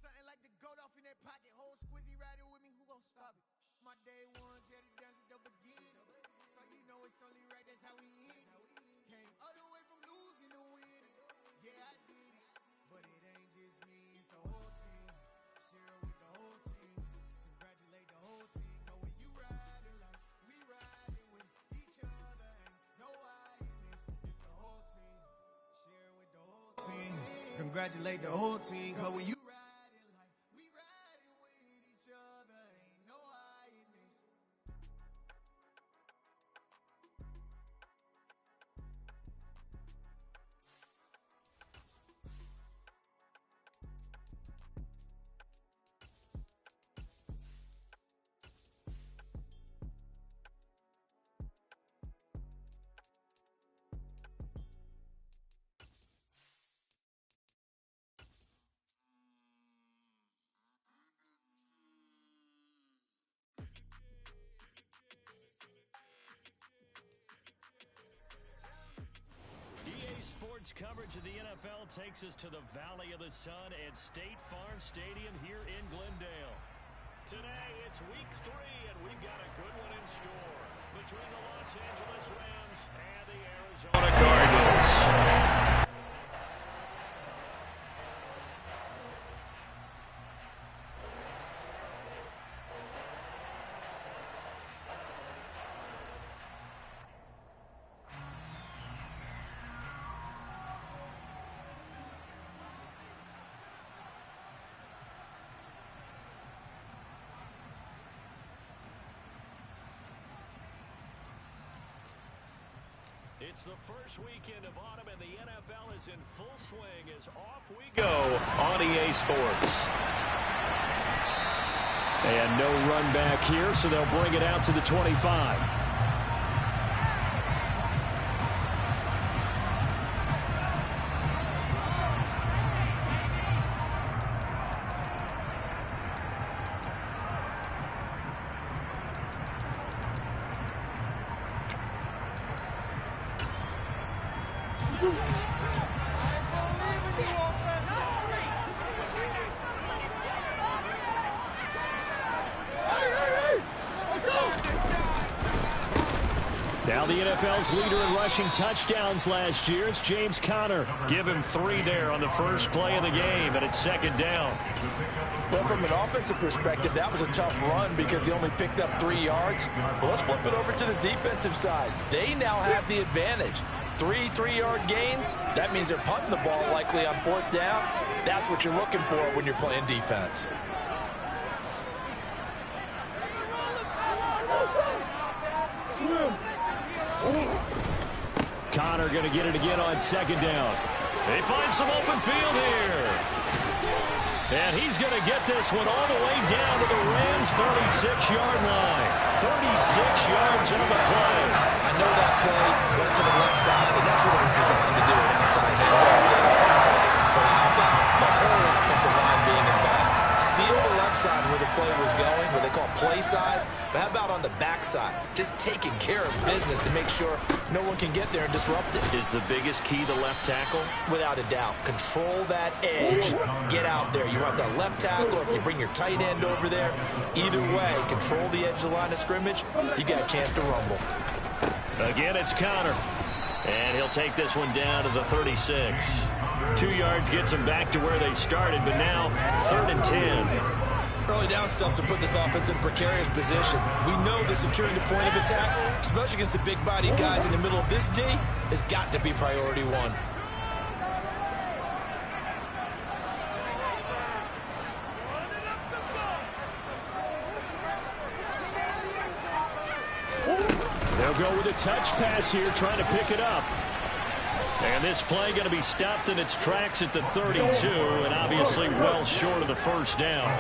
Something like the goat off in that pocket. Whole squizzy riding with me, who gon' stop it? My day ones had it down since the beginning. So you know it's only right, that's how we end. Came all the way from losing to winning. Yeah, I did it. But it ain't just me, it's the whole team. Share it with the whole team. Congratulate the whole team. Cause when you riding like we riding with each other, ain't no hiding this. It's the whole team. Share it with the whole team. Congratulate the whole team. Cause when you Sports coverage of the NFL takes us to the Valley of the Sun at State Farm Stadium here in Glendale. Today, it's week 3, and we've got a good one in store between the Los Angeles Rams and the Arizona Cardinals. It's the first weekend of autumn, and the NFL is in full swing as off we go on EA Sports. And no run back here, so they'll bring it out to the 25. Now the NFL's leader in rushing touchdowns last year, it's James Conner. Give him 3 there on the first play of the game, and it's second down. Well, from an offensive perspective, that was a tough run because he only picked up 3 yards. Well, let's flip it over to the defensive side. They now have the advantage. 3 3-yard gains, that means they're punting the ball likely on 4th down. That's what you're looking for when you're playing defense. Conner going to get it again on second down. They find some open field here. And he's going to get this one all the way down to the Rams' 36-yard line. 36 yards on the play. I know that play went to the left side, and that's what it was designed to do, an outside handoff there. But how about the whole offensive line being involved? Seal the left side where the play was going, what they call play side. But how about on the back side? Just taking care of business to make sure no one can get there and disrupt it. Is the biggest key the left tackle? Without a doubt. Control that edge. Get out there. You want that left tackle, or if you bring your tight end over there, either way, control the edge of the line of scrimmage, you got a chance to rumble. Again, it's Conner. And he'll take this one down to the 36. 2 yards gets them back to where they started, but now 3rd and 10. Early down stuff to put this offense in a precarious position. We know that securing the point of attack, especially against the big-bodied guys in the middle of this D, has got to be priority 1. They'll go with a touch pass here, trying to pick it up. And this play going to be stopped in its tracks at the 32, and obviously well short of the first down.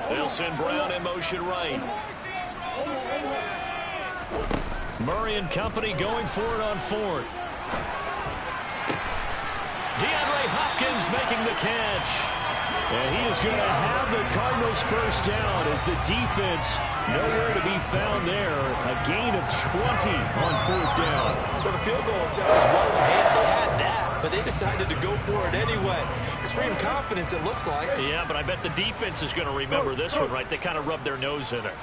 They'll send Brown in motion right. Murray and company going for it on 4th. DeAndre Hopkins making the catch. And he is going to have the Cardinals first down as the defense nowhere to be found there. A gain of 20 on 4th down. Well, the field goal attempt is well in hand. They had that, but they decided to go for it anyway. Extreme confidence, it looks like. Yeah, but I bet the defense is going to remember this one, right? They kind of rubbed their nose in it.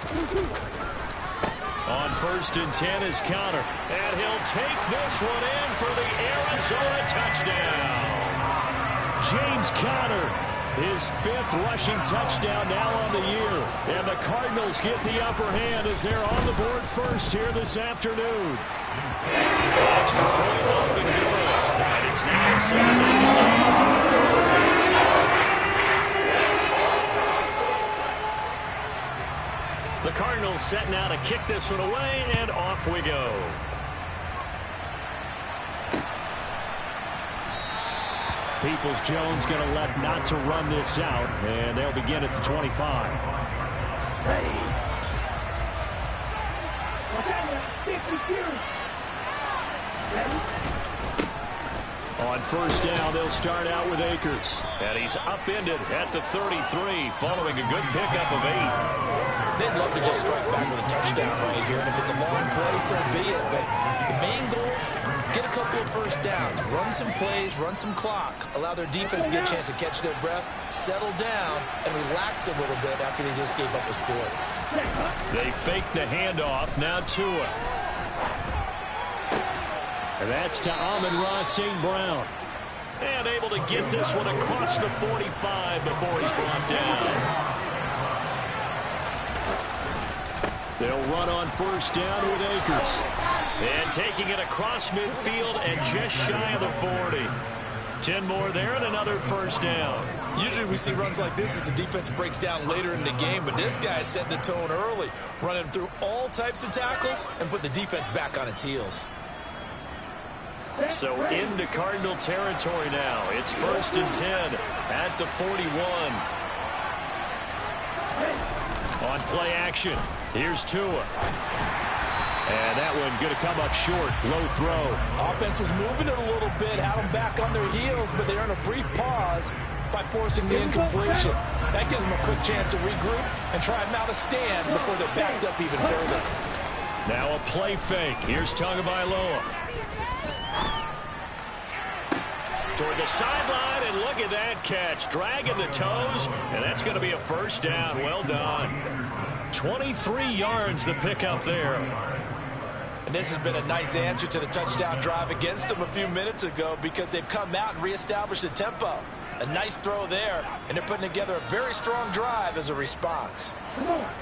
On 1st and 10 is Conner. And he'll take this one in for the Arizona touchdown. James Conner, his 5th rushing touchdown now on the year. And the Cardinals get the upper hand as they're on the board first here this afternoon. Extra point up and good. And it's now 7-0. The Cardinals set now to kick this one away, and off we go. Peoples-Jones going to elect not to run this out, and they'll begin at the 25. On 1st down, they'll start out with Akers. And he's upended at the 33, following a good pickup of 8. They'd love to just strike back with a touchdown right here, and if it's a long play, so be it. But the main goal, get a couple of first downs, run some plays, run some clock, allow their defense to get a chance to catch their breath, settle down, and relax a little bit after they just gave up a score. They fake the handoff, now Tua. And that's to Amon-Ra St. Brown. And able to get this one across the 45 before he's brought down. They'll run on 1st down with Akers. And taking it across midfield and just shy of the 40. 10 more there and another 1st down. Usually we see runs like this as the defense breaks down later in the game, but this guy is setting the tone early, running through all types of tackles and putting the defense back on its heels. So into Cardinal territory now. It's 1st and 10 at the 41. On play action, here's Tua. And that one going to come up short. Low throw. Offense was moving it a little bit, had them back on their heels, but they earn a brief pause by forcing the incompletion. That gives them a quick chance to regroup and try and mount a stand before they're backed up even further. Now a play fake. Here's Tagovailoa. Toward the sideline, and look at that catch. Dragging the toes, and that's going to be a 1st down. Well done. 23 yards the pickup there. And this has been a nice answer to the touchdown drive against them a few minutes ago because they've come out and reestablished the tempo. A nice throw there, and they're putting together a very strong drive as a response.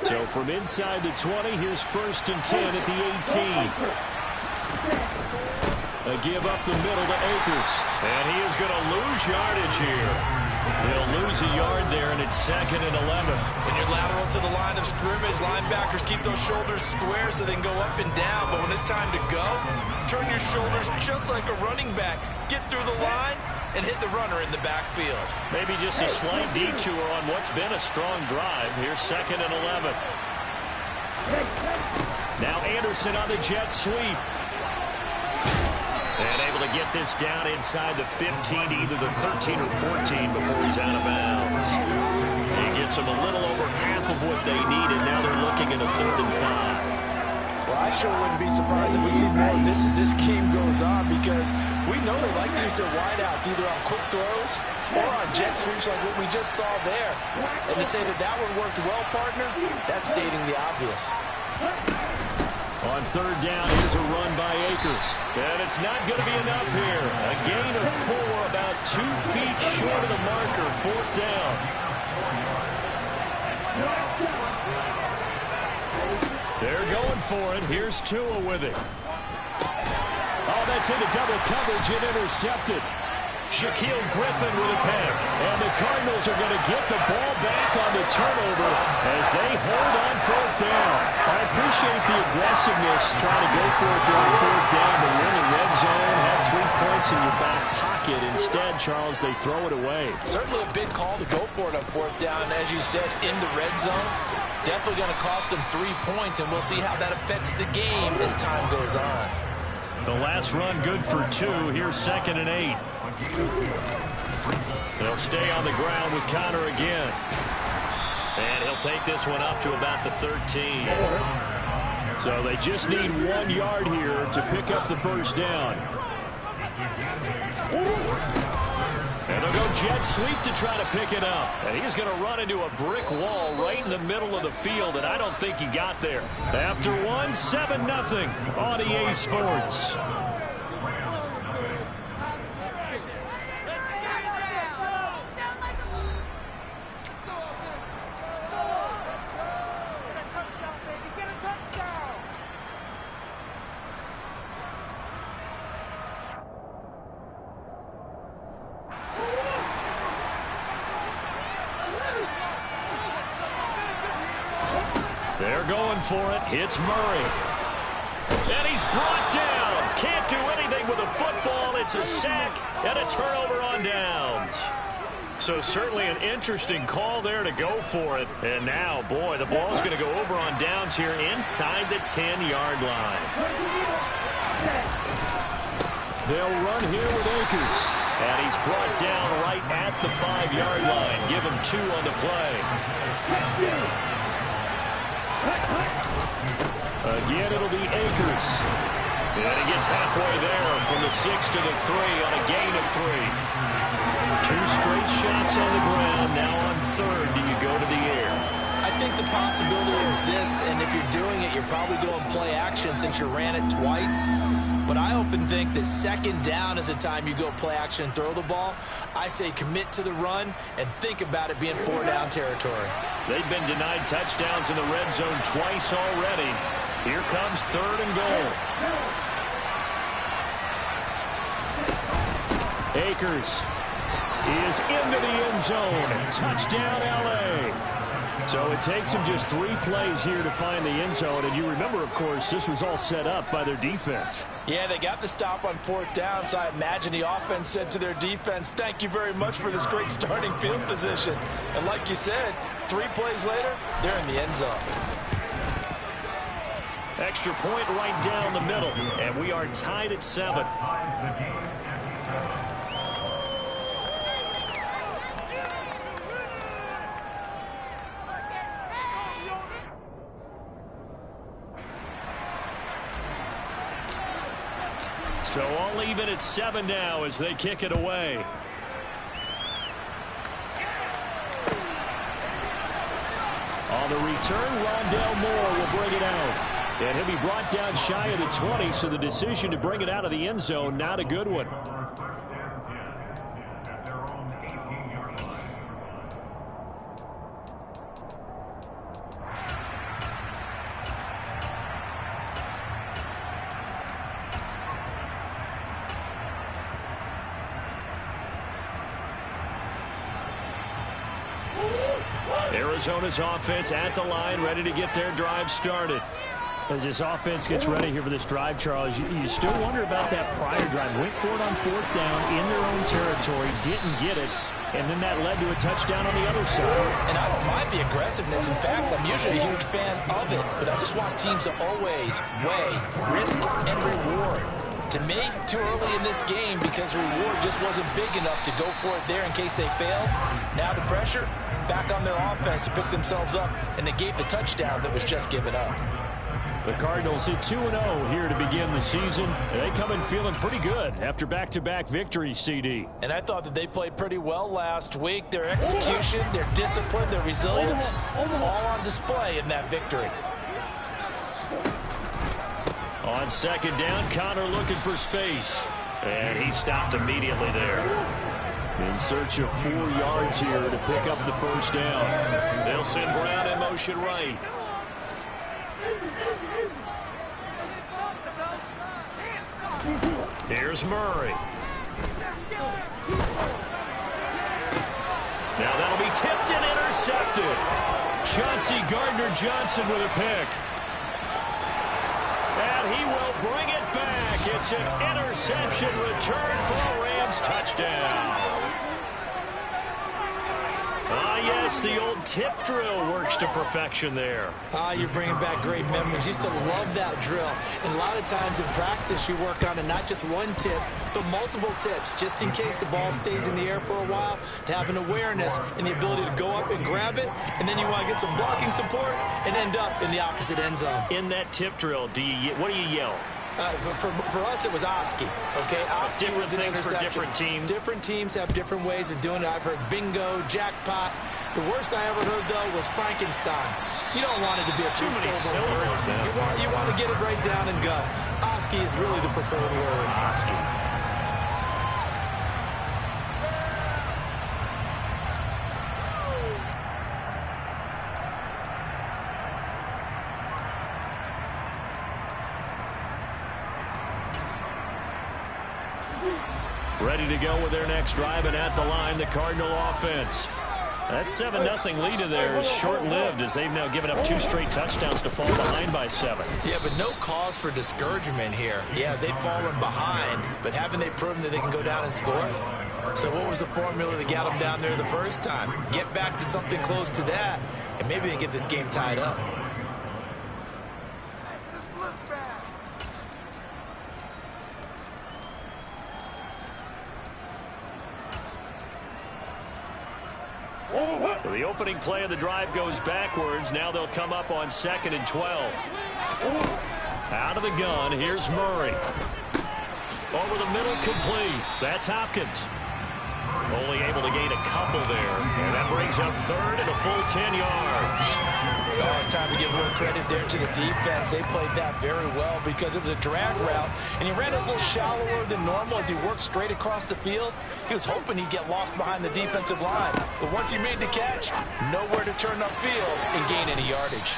So from inside the 20, here's 1st and 10 at the 18. A give up the middle to Akers. And he is going to lose yardage here. He'll lose a yard there, and it's 2nd and 11. When you're lateral to the line of scrimmage, linebackers keep those shoulders square so they can go up and down. But when it's time to go, turn your shoulders just like a running back. Get through the line and hit the runner in the backfield. Maybe just a slight detour on what's been a strong drive. Here's 2nd and 11. Now Anderson on the jet sweep. And able to get this down inside the 15, either the 13 or 14 before he's out of bounds. He gets them a little over half of what they needed. Now they're looking at a 3rd and 5. Well, I sure wouldn't be surprised if we see more of this as this game goes on because we know they like to use their wideouts either on quick throws or on jet sweeps like what we just saw there. And to say that that one worked well, partner, that's stating the obvious. On 3rd down, here's a run by Akers. And it's not going to be enough here. A gain of 4, about 2 feet short of the marker. 4th down. They're going for it. Here's Tua with it. Oh, that's into double coverage and intercepted. Shaquille Griffin with a pick. And the Cardinals are going to get the ball back on the turnover as they hold on 4th down. I appreciate the aggressiveness trying to go for it during 4th down, but you're in the red zone, have 3 points in your back pocket. Instead, Charles, they throw it away. Certainly a big call to go for it on 4th down. As you said, in the red zone, definitely going to cost them 3 points, and we'll see how that affects the game as time goes on. The last run good for 2. Here's 2nd and 8. They'll stay on the ground with Conner again. And he'll take this one up to about the 13. So they just need 1 yard here to pick up the first down. And they'll go jet sweep to try to pick it up. And he's going to run into a brick wall right in the middle of the field, and I don't think he got there. After 1, 7-0 on EA Sports. They're going for it. Hits Murray. And he's brought down. Can't do anything with a football. It's a sack and a turnover on downs. So certainly an interesting call there to go for it. And now, boy, the ball's going to go over on downs here inside the 10-yard line. They'll run here with Akers. And he's brought down right at the 5-yard line. Give him 2 on the play. Again, it'll be Akers. And he gets halfway there from the 6 to the 3 on a gain of 3. 2 straight shots on the ground. Now on 3rd, do you go to the air? I think the possibility exists, and if you're doing it, you're probably going play action since you ran it twice. But I often think that 2nd down is the time you go play action and throw the ball. I say commit to the run and think about it being 4-down territory. They've been denied touchdowns in the red zone twice already. Here comes 3rd and goal. Akers is into the end zone. Touchdown, L.A. So it takes them just 3 plays here to find the end zone. And you remember, of course, this was all set up by their defense. Yeah, they got the stop on 4th down, so I imagine the offense said to their defense, thank you very much for this great starting field position. And like you said, 3 plays later, they're in the end zone. Extra point right down the middle, and we are tied at 7. So all even at 7 now as they kick it away. On the return, Rondale Moore will bring it out. And he'll be brought down shy of the 20, so the decision to bring it out of the end zone, not a good one. Arizona's offense at the line, ready to get their drive started. As this offense gets ready here for this drive, Charles, you still wonder about that prior drive. Went for it on 4th down in their own territory, didn't get it, and then that led to a touchdown on the other side. And I don't mind the aggressiveness. In fact, I'm usually a huge fan of it, but I just want teams to always weigh risk and reward. To me, too early in this game because the reward just wasn't big enough to go for it there in case they fail. Now the pressure back on their offense to pick themselves up and negate the touchdown that was just given up. The Cardinals hit 2-0 here to begin the season. They come in feeling pretty good after back-to-back victories, CD. And I thought that they played pretty well last week. Their execution, their discipline, their resilience, all on display in that victory. On 2nd down, Connor looking for space. And he stopped immediately there. In search of 4 yards here to pick up the first down. They'll send Brown in motion right. Here's Murray. Now that'll be tipped and intercepted. Chauncey Gardner-Johnson with a pick. And he will bring it back. It's an interception return for a Rams touchdown. yes, the old tip drill works to perfection there. You're bringing back great memories. Used to love that drill. And a lot of times in practice, you work on it, not just one tip, but multiple tips, just in case the ball stays in the air for a while, to have an awareness and the ability to go up and grab it, and then you want to get some blocking support and end up in the opposite end zone. In that tip drill, what do you yell? For us, it was Oski. Okay, Oski different was an things interception. for different teams. Different teams have different ways of doing it. I've heard bingo, jackpot. The worst I ever heard, though, was Frankenstein. You don't want it to be a too many silver syllables. You want to get it right down and go. Oski is really the preferred word. Oski. Ready to go with their next drive, and at the line, the Cardinal offense. That 7-0 lead of theirs is short-lived as they've now given up 2 straight touchdowns to fall behind by 7. Yeah, but no cause for discouragement here. Yeah, they've fallen behind, but haven't they proven that they can go down and score? So what was the formula that got them down there the first time? Get back to something close to that, and maybe they get this game tied up. So the opening play of the drive goes backwards. Now they'll come up on 2nd and 12. Out of the gun, here's Murray. Over the middle, complete. That's Hopkins. Only able to gain a couple there. And that brings up 3rd and a full 10 yards. Oh, it's time to give a little credit there to the defense. They played that very well because it was a drag route, and he ran it a little shallower than normal as he worked straight across the field. He was hoping he'd get lost behind the defensive line. But once he made the catch, nowhere to turn upfield and gain any yardage.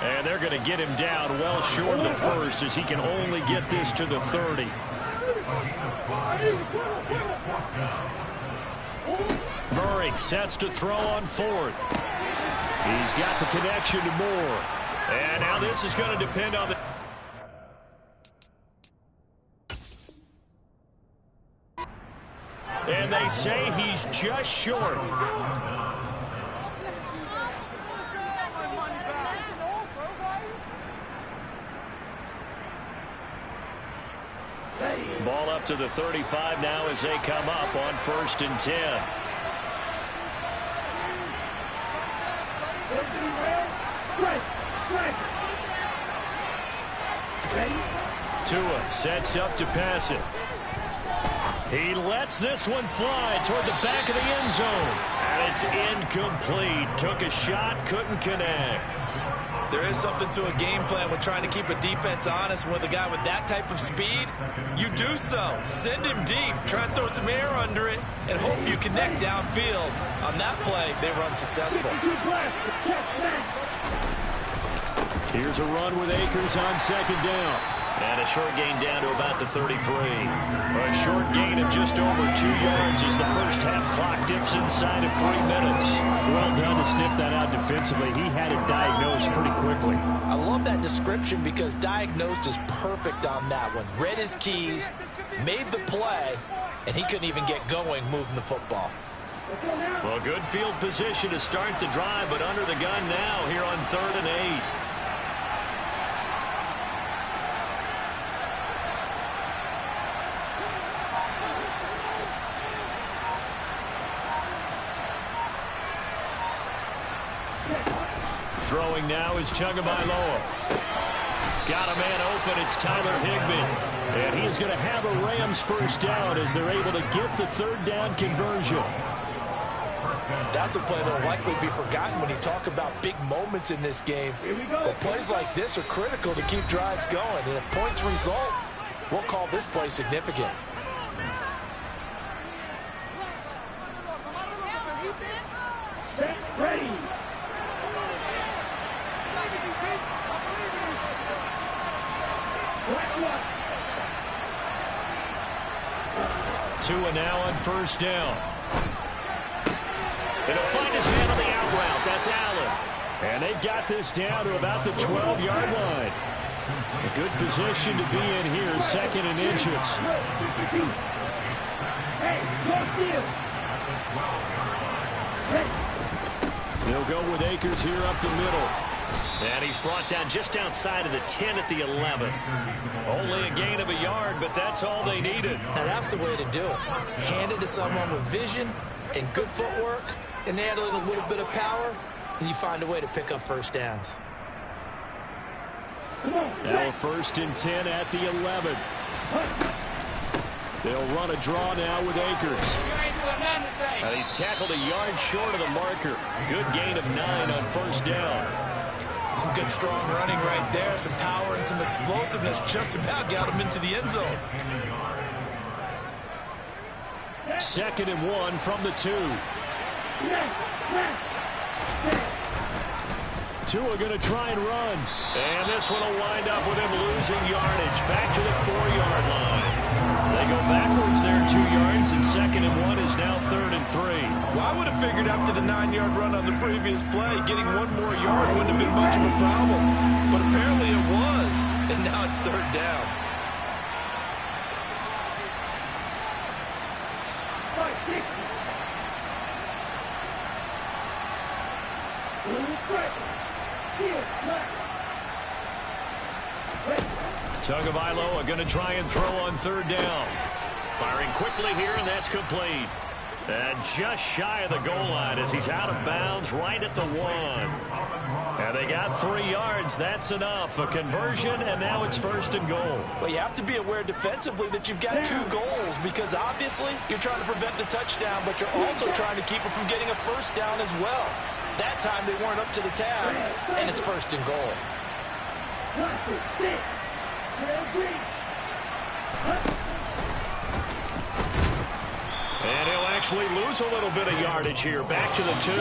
And they're going to get him down well short of the first as he can only get this to the 30. Murray sets to throw on 4th. He's got the connection to Moore. And now this is going to depend on the... And they say he's just short. Ball up to the 35 now as they come up on 1st and 10. Tua sets up to pass it. He lets this one fly toward the back of the end zone. And it's incomplete. Took a shot, couldn't connect. There is something to a game plan when trying to keep a defense honest. With a guy with that type of speed, you do so. Send him deep. Try and throw some air under it and hope you connect downfield. On that play, they were unsuccessful. Here's a run with Akers on 2nd down. And a short gain down to about the 33. A short gain of just over 2 yards as the first half clock dips inside of 3 minutes. Well done to sniff that out defensively. He had it diagnosed pretty quickly. I love that description because diagnosed is perfect on that one. Read his keys, made the play, and he couldn't even get going moving the football. Well, good field position to start the drive, but under the gun now here on 3rd and 8. Throwing now is Tagovailoa. Got a man open. It's Tyler Higbee. And he's going to have a Rams first down as they're able to get the 3rd down conversion. That's a play that will likely be forgotten when you talk about big moments in this game. But plays like this are critical to keep drives going. And if points result, we'll call this play significant. Ready. Tua now on 1st down. And he'll find his man on the out route. That's Allen. And they've got this down to about the 12-yard line. A good position to be in here, 2nd and inches. Hey, They'll go with Akers here up the middle. And he's brought down just outside of the 10 at the 11. Only a gain of a yard, but that's all they needed. Now that's the way to do it. Hand it to someone with vision and good footwork, and add a little bit of power, and you find a way to pick up first downs. Now a 1st and 10 at the 11. They'll run a draw now with Akers. And he's tackled a yard short of the marker. Good gain of 9 on 1st down. Some good strong running right there, some power and some explosiveness, just about got him into the end zone. 2nd and 1 from the 2. Tua going to try and run. And this one will wind up with him losing yardage. Back to the 4-yard line. They go backwards there 2 yards, and 2nd and 1 is now 3rd and 3. Well, I would have figured after the 9-yard run on the previous play, getting 1 more yard wouldn't have been much of a problem. But apparently it was, and now it's 3rd down. Tagovailoa are going to try and throw on 3rd down. Firing quickly here, and that's complete. And just shy of the goal line as he's out of bounds right at the 1. And they got 3 yards. That's enough. A conversion, and now it's 1st and goal. Well, you have to be aware defensively that you've got 2 goals because obviously you're trying to prevent the touchdown, but you're also trying to keep it from getting a 1st down as well. That time they weren't up to the task, and it's 1st and goal. And he'll actually lose a little bit of yardage here. Back to the 2.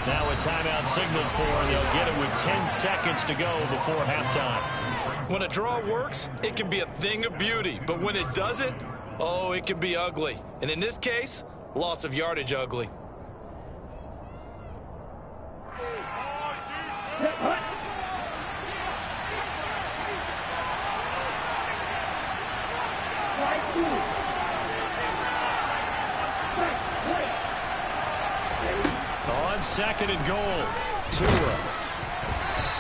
Now a timeout signaled for, and they'll get it with 10 seconds to go before halftime. When a draw works, it can be a thing of beauty. But when it doesn't, oh, it can be ugly. And in this case, loss of yardage ugly. On 2nd and goal. Tua.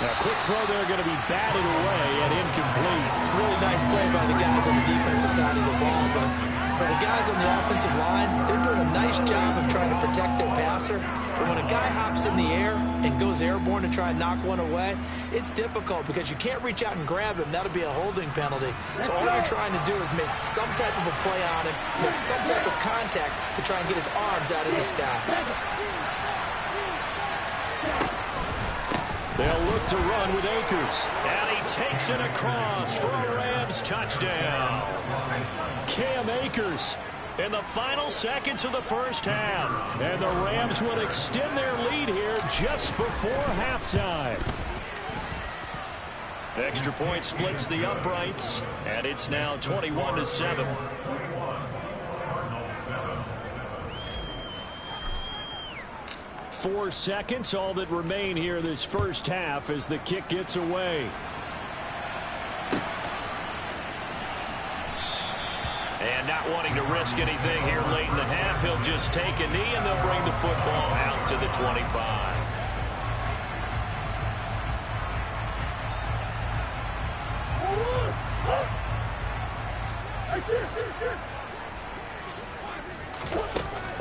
Now, quick throw there going to be batted away and incomplete. Really nice play by the guys on the defensive side of the ball, but for the guys on the offensive line, they're doing a nice job of trying to protect their passer. But when a guy hops in the air and goes airborne to try and knock one away, it's difficult because you can't reach out and grab him. That'll be a holding penalty. So all you're trying to do is make some type of a play on him, make some type of contact to try and get his arms out of the sky. They'll look to run with Akers. And he takes it across for a Rams touchdown. Cam Akers in the final seconds of the 1st half. And the Rams will extend their lead here just before halftime. Extra point splits the uprights, and it's now 21-7. 4 seconds, all that remain here this 1st half as the kick gets away. And not wanting to risk anything here late in the half, he'll just take a knee and they'll bring the football out to the 25.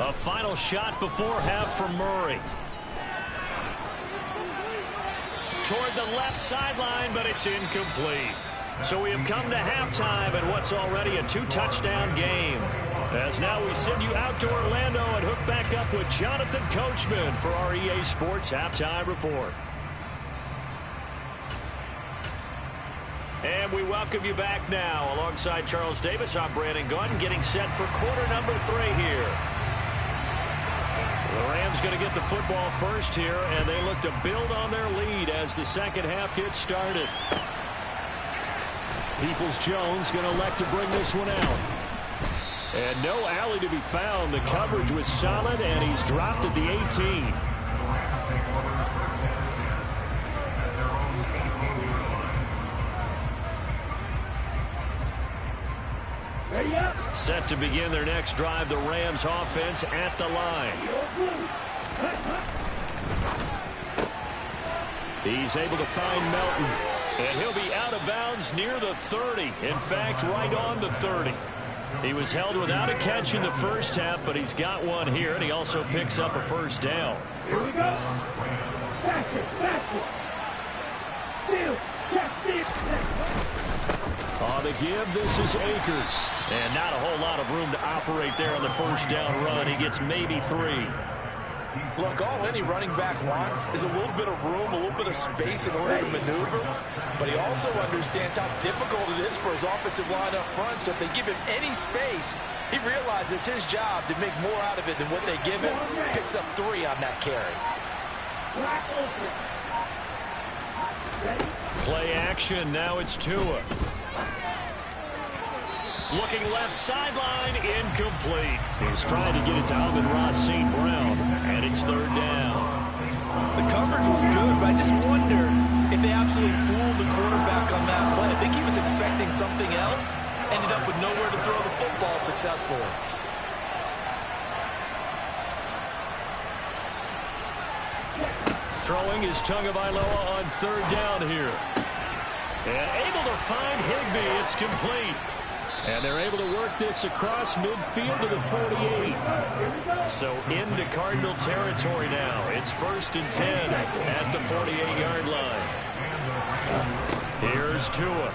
A final shot before half from Murray. Toward the left sideline, but it's incomplete. So we have come to halftime in what's already a 2-touchdown game. As now we send you out to Orlando and hook back up with Jonathan Coachman for our EA Sports Halftime Report. And we welcome you back now. Alongside Charles Davis, I'm Brandon Gunn, getting set for quarter number 3 here. The Rams going to get the football first here, and they look to build on their lead as the 2nd half gets started. Peoples-Jones going to elect to bring this one out. And no alley to be found. The coverage was solid, and he's dropped at the 18. Set to begin their next drive, the Rams offense at the line. He's able to find Melton. And he'll be out of bounds near the 30. In fact, right on the 30. He was held without a catch in the first half, but he's got one here, and he also picks up a first down. Here we go. Basket. Steal. Check. On the give, this is Akers. And not a whole lot of room to operate there on the first down run. He gets maybe 3. Look, all any running back wants is a little bit of room, a little bit of space in order to maneuver. But he also understands how difficult it is for his offensive line up front. So if they give him any space, he realizes it's his job to make more out of it than what they give him. Picks up 3 on that carry. Play action. Now it's Tua. Looking left sideline, incomplete. He's trying to get it to Amon-Ra St. Brown, and it's 3rd down. The coverage was good, but I just wonder if they absolutely fooled the quarterback on that play. I think he was expecting something else, ended up with nowhere to throw the football successfully. Throwing is Tagovailoa on 3rd down here. And able to find Higbee. It's complete. And they're able to work this across midfield to the 48. So into Cardinal territory now. It's 1st and 10 at the 48-yard line. Here's Tua.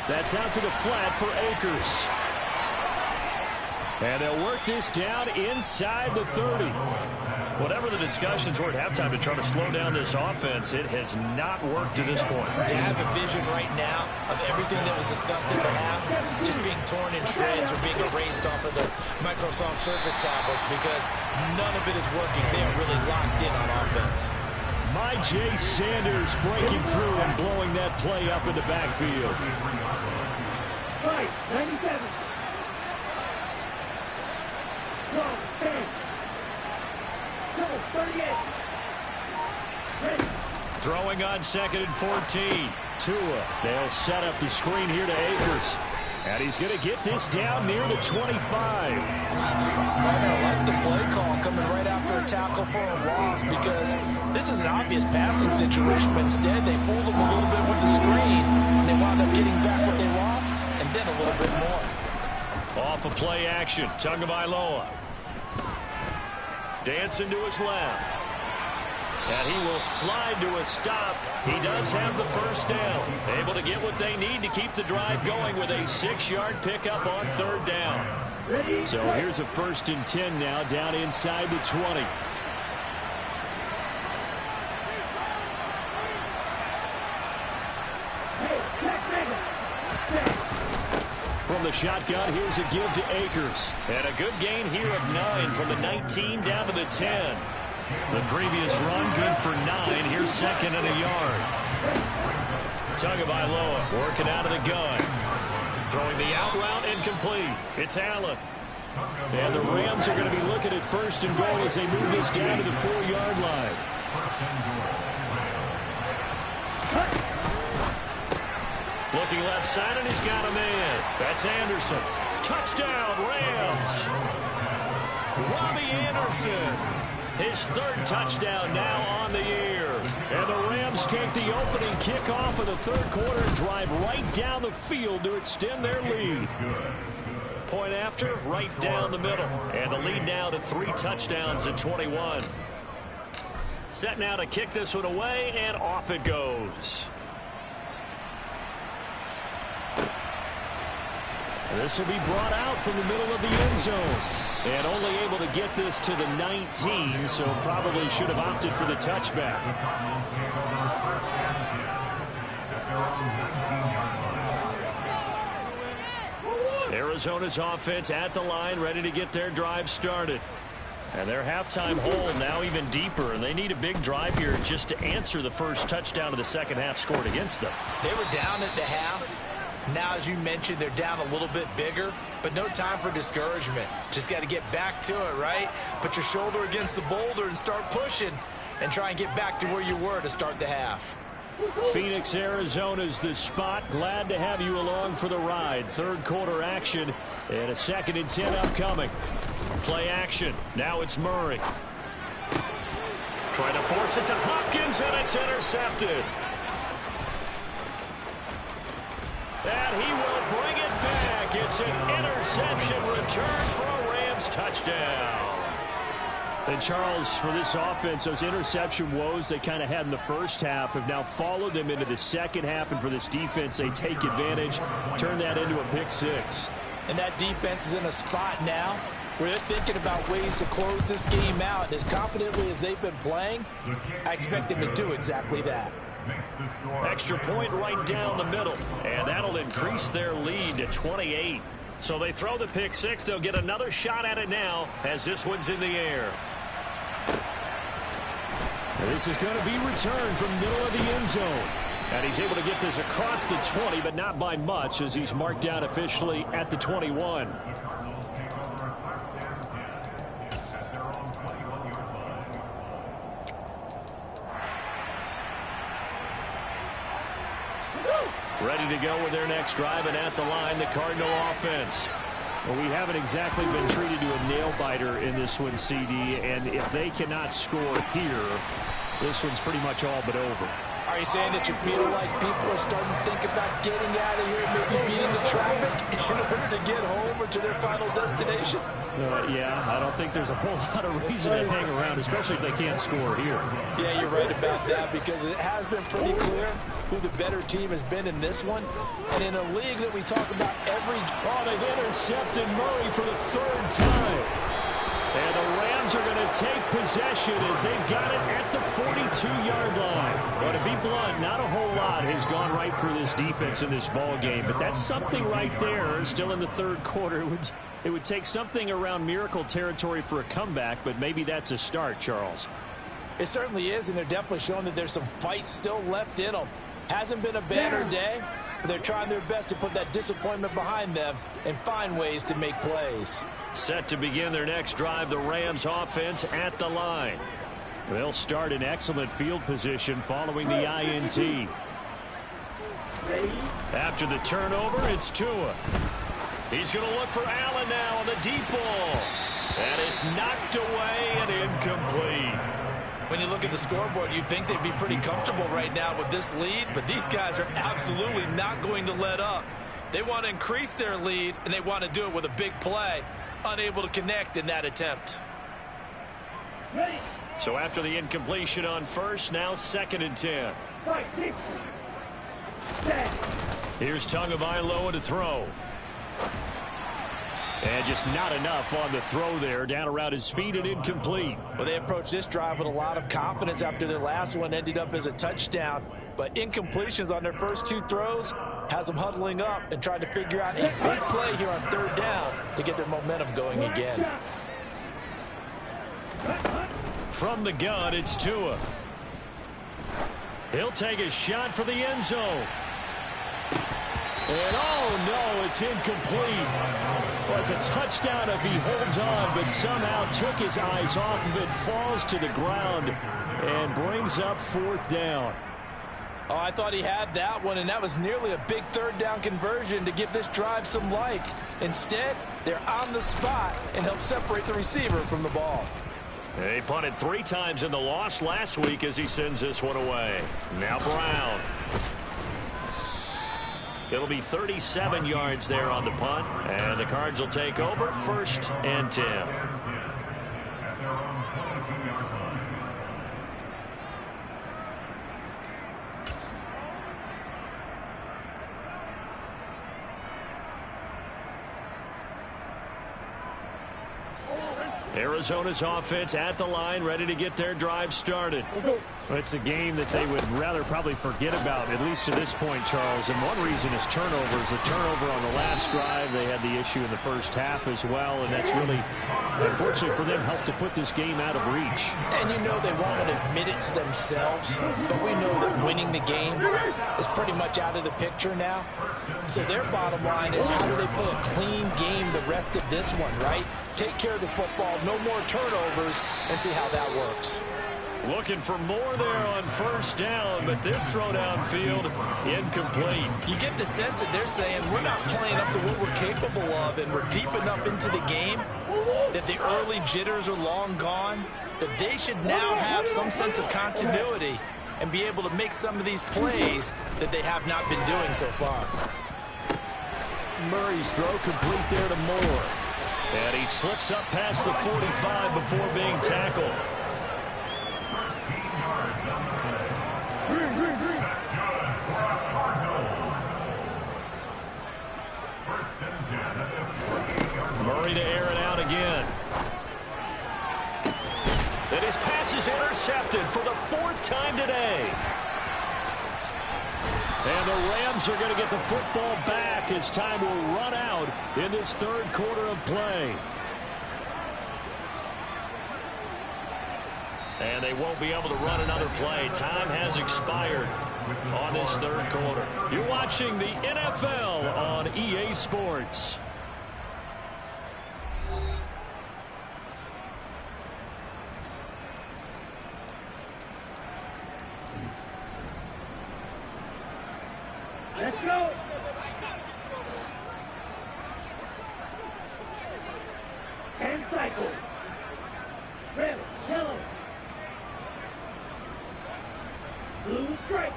That's out to the flat for Akers. And they'll work this down inside the 30. Whatever the discussions were at halftime to try to slow down this offense, it has not worked to this point. They have a vision right now of everything that was discussed in the half just being torn in shreds or being erased off of the Microsoft Surface tablets because none of it is working. They are really locked in on offense. Myjai Sanders breaking through and blowing that play up in the backfield. Right, 97. Go, 10. Go, 38. Ready. Throwing on 2nd and 14. Tua. They'll set up the screen here to Akers. And he's going to get this down near the 25. I like the play call coming right after a tackle for a loss because this is an obvious passing situation, but instead they fooled him a little bit with the screen, and they wound up getting back what they lost, and then a little bit more. Off of play action, Tagovailoa. Dancing to his left. And he will slide to a stop. He does have the first down. Able to get what they need to keep the drive going with a 6-yard pickup on 3rd down. So here's a 1st and 10 now down inside the 20. From the shotgun, here's a give to Akers. And a good gain here of 9 from the 19 down to the 10. The previous run good for 9. Here's 2nd and a yard. Tagovailoa working out of the gun. Throwing the out route incomplete. It's Allen. And the Rams are going to be looking at 1st and goal as they move this down to the 4-yard line. Looking left side, and he's got a man. That's Anderson. Touchdown, Rams. Robbie Anderson. His 3rd touchdown now on the year. And the Rams take the opening kickoff of the 3rd quarter and drive right down the field to extend their lead. Point after, right down the middle. And the lead now to 3 touchdowns at 21. Set now to kick this one away, and off it goes. This will be brought out from the middle of the end zone. And only able to get this to the 19, so probably should have opted for the touchback. Arizona's offense at the line, ready to get their drive started. And their halftime hole now even deeper, and they need a big drive here just to answer the first touchdown of the second half scored against them. They were down at the half. Now, as you mentioned, they're down a little bit bigger, but no time for discouragement. Just got to get back to it, right? Put your shoulder against the boulder and start pushing and try and get back to where you were to start the half. Phoenix, Arizona's the spot. Glad to have you along for the ride. 3rd quarter action and a 2nd and 10 upcoming. Play action. Now it's Murray. Trying to force it to Hopkins, and it's intercepted. And he will bring it back. It's an interception return for a Rams touchdown. And Charles, for this offense, those interception woes they kind of had in the first half have now followed them into the second half. And for this defense, they take advantage, turn that into a pick six. And that defense is in a spot now where they're thinking about ways to close this game out. And as confidently as they've been playing, I expect them to do exactly that. Extra point right down the middle, and that'll increase their lead to 28. So they throw the pick six. They'll get another shot at it now as this one's in the air. This is going to be returned from middle of the end zone. And he's able to get this across the 20, but not by much as he's marked down officially at the 21. Ready to go with their next drive, and at the line, the Cardinal offense. Well, we haven't exactly been treated to a nail-biter in this one, CD, and if they cannot score here, this one's pretty much all but over. Are you saying that you feel like people are starting to think about getting out of here, maybe beating the traffic in order to get home or to their final destination? Yeah, I don't think there's a whole lot of reason to hang around, especially if they can't score here. Yeah, you're right about that because it has been pretty clear who the better team has been in this one. And in a league that we talk about every... Oh, they've intercepted Murray for the third time. And the Rams are going to take possession as they've got it at the 42-yard line. Well, to be blunt, not a whole lot has gone right for this defense in this ball game, but that's something right there. Still in the third quarter. It would take something around miracle territory for a comeback, but maybe that's a start, Charles. It certainly is, and they're definitely showing that there's some fight still left in them. Hasn't been a banner day, but they're trying their best to put that disappointment behind them and find ways to make plays. Set to begin their next drive, the Rams offense at the line. They'll start in excellent field position following the INT. After the turnover, it's Tua. He's going to look for Allen now on the deep ball. And it's knocked away and incomplete. When you look at the scoreboard, you'd think they'd be pretty comfortable right now with this lead, but these guys are absolutely not going to let up. They want to increase their lead, and they want to do it with a big play. Unable to connect in that attempt. So after the incompletion on first, now 2nd and 10. Here's Tagovailoa to throw. And just not enough on the throw there. Down around his feet and incomplete. Well, they approached this drive with a lot of confidence after their last one ended up as a touchdown. But incompletions on their first two throws has them huddling up and trying to figure out a big play here on 3rd down to get their momentum going again. From the gun, it's Tua. He'll take a shot for the end zone. And oh no, it's incomplete. Well, it's a touchdown if he holds on, but somehow took his eyes off of it, falls to the ground, and brings up 4th down. Oh, I thought he had that one, and that was nearly a big 3rd down conversion to give this drive some life. Instead, they're on the spot and help separate the receiver from the ball. He punted 3 times in the loss last week as he sends this one away. Now Brown. It'll be 37 yards there on the punt, and the Cards will take over 1st and 10. Arizona's offense at the line, ready to get their drive started. It's a game that they would rather probably forget about, at least to this point, Charles. And one reason is turnovers. A turnover on the last drive. They had the issue in the first half as well, and that's really, unfortunately for them, helped to put this game out of reach. And you know they won't admit it to themselves, but we know that winning the game is pretty much out of the picture now. So their bottom line is how do they play a clean game the rest of this one, right? Take care of the football, no more turnovers, and see how that works. Looking for more there on first down, but this throw downfield, incomplete. You get the sense that they're saying we're not playing up to what we're capable of, and we're deep enough into the game that the early jitters are long gone, that they should now have some sense of continuity and be able to make some of these plays that they have not been doing so far. Murray's throw complete there to Moore. And he slips up past the 45 before being tackled. Murray to air it out again. And his pass is intercepted for the 4th time today. And the Rams are going to get the football back as time will run out in this 3rd quarter of play. And they won't be able to run another play. Time has expired on this 3rd quarter. You're watching the NFL on EA Sports. Let's go. And cycle. Red, yellow. Blue stripe.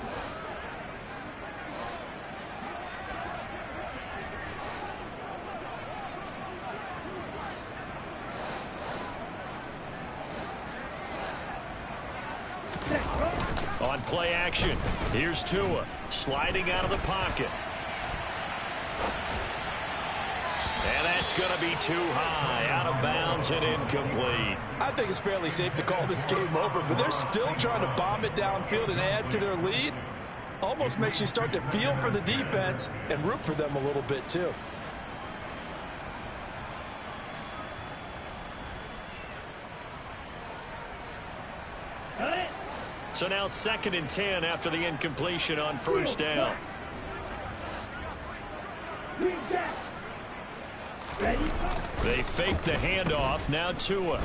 On play action, here's Tua sliding out of the pocket. And that's going to be too high, out of bounds and incomplete. I think it's fairly safe to call this game over, but they're still trying to bomb it downfield and add to their lead. Almost makes you start to feel for the defense and root for them a little bit too. So now 2nd and 10 after the incompletion on first down. They fake the handoff. Now Tua.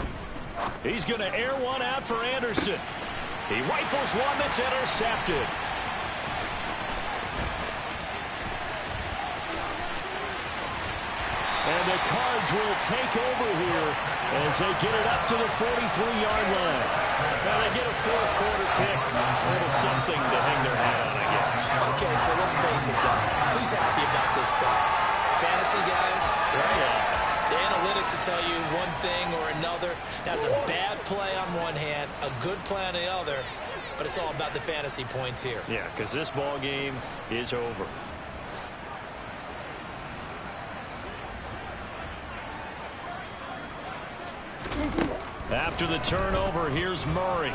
He's going to air one out for Anderson. He rifles one that's intercepted. And the Cards will take over here as they get it up to the 43-yard line. Now they get a 4th quarter pick. A little something to hang their hat on, I guess. Okay, so let's face it, though. Who's happy about this play? Fantasy guys, right? Yeah. The analytics will tell you one thing or another. That's a bad play on one hand, a good play on the other, but it's all about the fantasy points here. Yeah, because this ball game is over. After the turnover, here's Murray.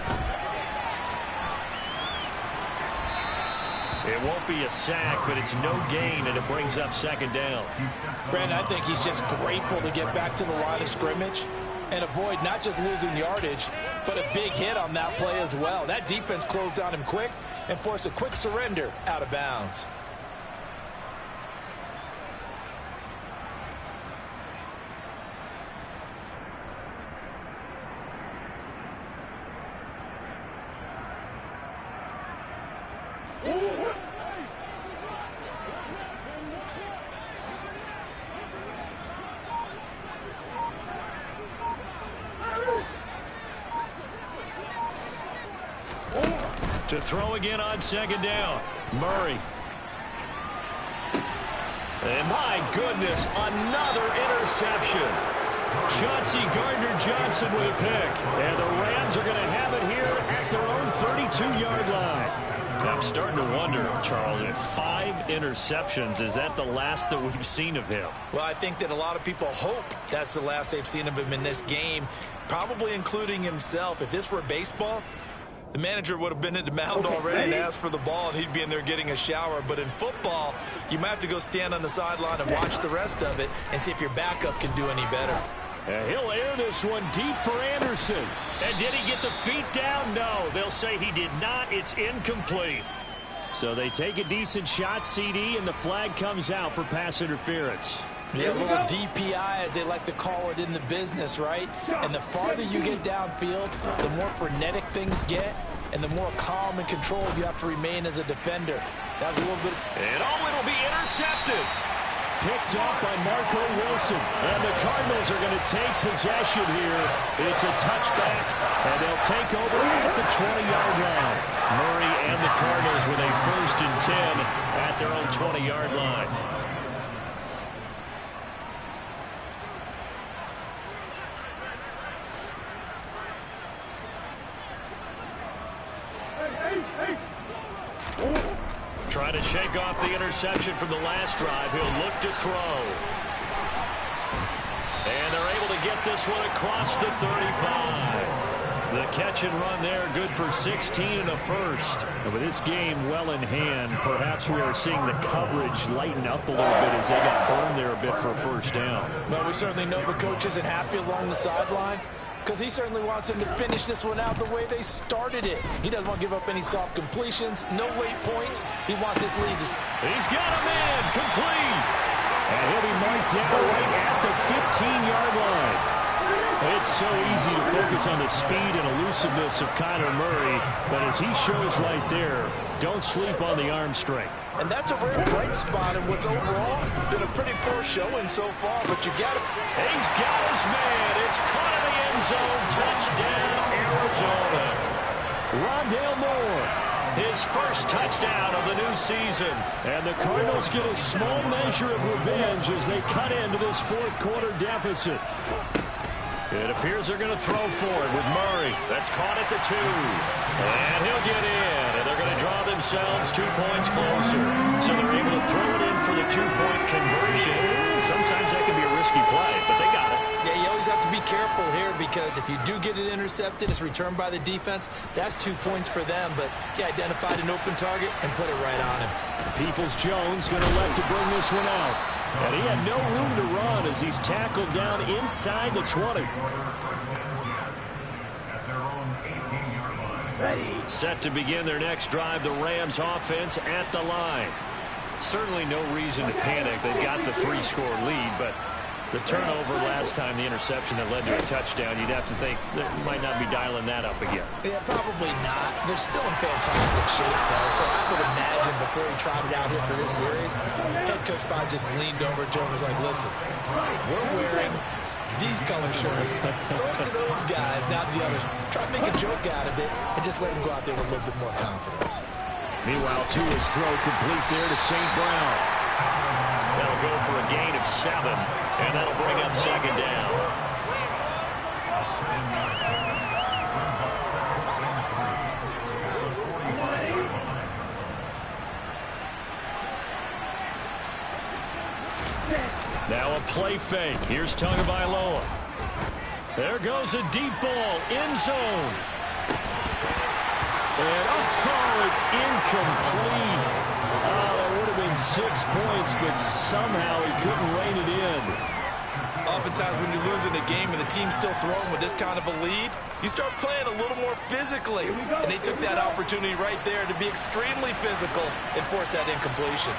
It won't be a sack, but it's no gain, and it brings up 2nd down. Brandon, I think he's just grateful to get back to the line of scrimmage and avoid not just losing yardage, but a big hit on that play as well. That defense closed on him quick and forced a quick surrender out of bounds. To throw again on 2nd down. Murray. And my goodness, another interception. Chauncey Gardner-Johnson with a pick. And the Rams are going to have it here at their own 32-yard line. I'm starting to wonder, Charles, if 5 interceptions, is that the last that we've seen of him? Well, I think that a lot of people hope that's the last they've seen of him in this game, probably including himself. If this were baseball, the manager would have been at the mound already and asked for the ball, and he'd be in there getting a shower. But in football, you might have to go stand on the sideline and watch the rest of it and see if your backup can do any better. He'll air this one deep for Anderson. And did he get the feet down? No, they'll say he did not. It's incomplete. So they take a decent shot, CD, and the flag comes out for pass interference. Yeah, a little DPI, as they like to call it in the business, right? And the farther you get downfield, the more frenetic things get, and the more calm and controlled you have to remain as a defender. That was a little bit... And it'll be intercepted. Picked off by Marco Wilson. And the Cardinals are going to take possession here. It's a touchback, and they'll take over at the 20-yard line. Murray and the Cardinals with a 1st and 10 at their own 20-yard line. Trying to shake off the interception from the last drive. He'll look to throw. And they're able to get this one across the 35. The catch and run there, good for 16 and a 1st. And with this game well in hand, perhaps we are seeing the coverage lighten up a little bit as they got burned there a bit for a 1st down. Well, we certainly know the coach isn't happy along the sideline, because he certainly wants them to finish this one out the way they started it. He doesn't want to give up any soft completions, no late points. He wants his lead to... He's got a man, complete. And he'll be marked down right at the 15-yard line. It's so easy to focus on the speed and elusiveness of Kyler Murray, but as he shows right there, don't sleep on the arm strength. And that's a rare bright spot in what's overall been a pretty poor showing so far, but you got it. He's got his man. It's caught in the end zone. Touchdown, Arizona. Rondale Moore, his 1st touchdown of the new season. And the Cardinals get a small measure of revenge as they cut into this 4th quarter deficit. It appears they're going to throw for it with Murray. That's caught at the 2. And he'll get in. And they're going to draw themselves 2 points closer. So they're able to throw it in for the 2-point conversion. Sometimes that can be a risky play, but they got it. Yeah, you always have to be careful here, because if you do get it intercepted, it's returned by the defense. That's 2 points for them, but he identified an open target and put it right on him. Peoples-Jones going to elect to bring this one out. And he had no room to run as he's tackled down inside the 20. Set to begin their next drive, the Rams offense at the line. Certainly no reason to panic. They've got the 3-score lead, but the turnover last time, the interception that led to a touchdown, you'd have to think they might not be dialing that up again. Yeah, probably not. They're still in fantastic shape, though, so I would imagine before he trotted out here for this series, head coach probably just leaned over to him and was like, listen, we're wearing these color shirts. Throw it to those guys, not the others. Try to make a joke out of it and just let them go out there with a little bit more confidence. Meanwhile, Tua's throw complete there to St. Brown. That'll go for a gain of 7, and that'll bring up 2nd down. Now a play fake. Here's Tagovailoa. There goes a deep ball, end zone. And it's incomplete. That would have been 6 points, but somehow he couldn't rein it in. Oftentimes when you're losing a game and the team's still throwing with this kind of a lead, you start playing a little more physically. And they took that opportunity right there to be extremely physical and force that incompletion.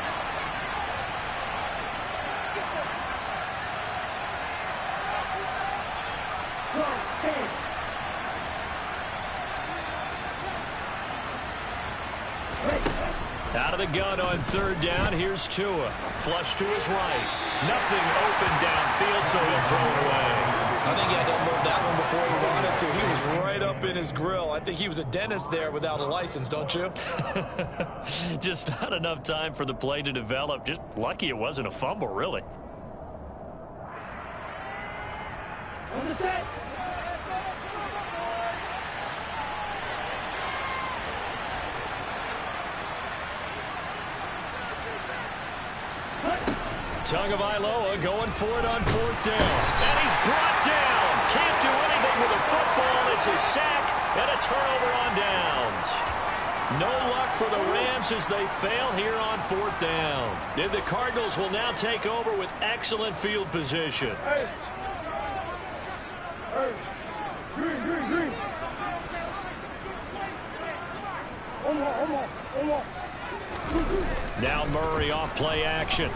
Out of the gun on 3rd down, here's Tua. Flush to his right. Nothing open downfield, so he'll throw it away. I think he had to unload that one before he wanted to. He was right up in his grill. I think he was a dentist there without a license, don't you? Just not enough time for the play to develop. Just lucky it wasn't a fumble, really. On the set. Tagovailoa going for it on 4th down. And he's brought down. Can't do anything with a football. It's a sack and a turnover on downs. No luck for the Rams as they fail here on 4th down. And the Cardinals will now take over with excellent field position. Green. Now Murray off play action.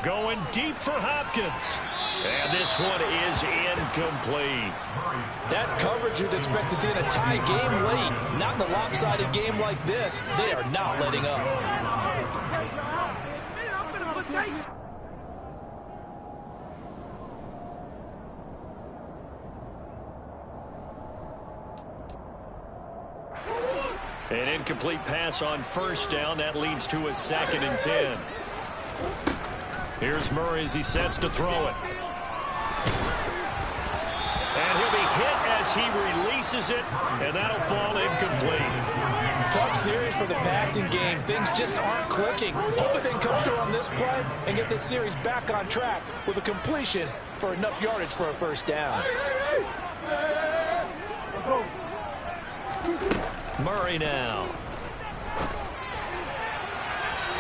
Going deep for Hopkins. And this one is incomplete. That's coverage you'd expect to see in a tie game late. Not in a lopsided game like this. They are not letting up. An incomplete pass on first down. That leads to a 2nd and 10. Here's Murray as he sets to throw it. And he'll be hit as he releases it, and that'll fall incomplete. Tough series for the passing game. Things just aren't clicking. Hopefully they can come through on this play and get this series back on track with a completion for enough yardage for a first down. Murray now.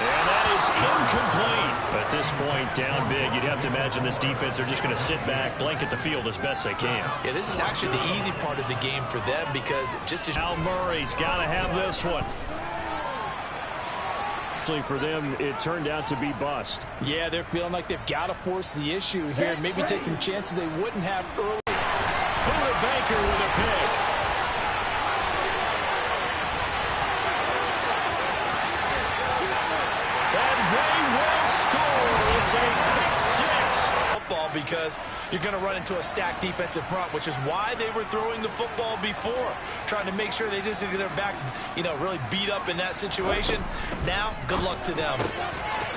And that is incomplete. At this point, down big, you'd have to imagine this defense are just going to sit back, blanket the field as best they can. Yeah, this is actually the easy part of the game for them because just to... Now Murray's got to have this one. For them, it turned out to be bust. Yeah, they're feeling like they've got to force the issue here and maybe take some chances they wouldn't have early. Buda Baker with a pick. It's a pick six. Football because you're going to run into a stacked defensive front, which is why they were throwing the football before, trying to make sure they just get their backs, really beat up in that situation. Now, good luck to them.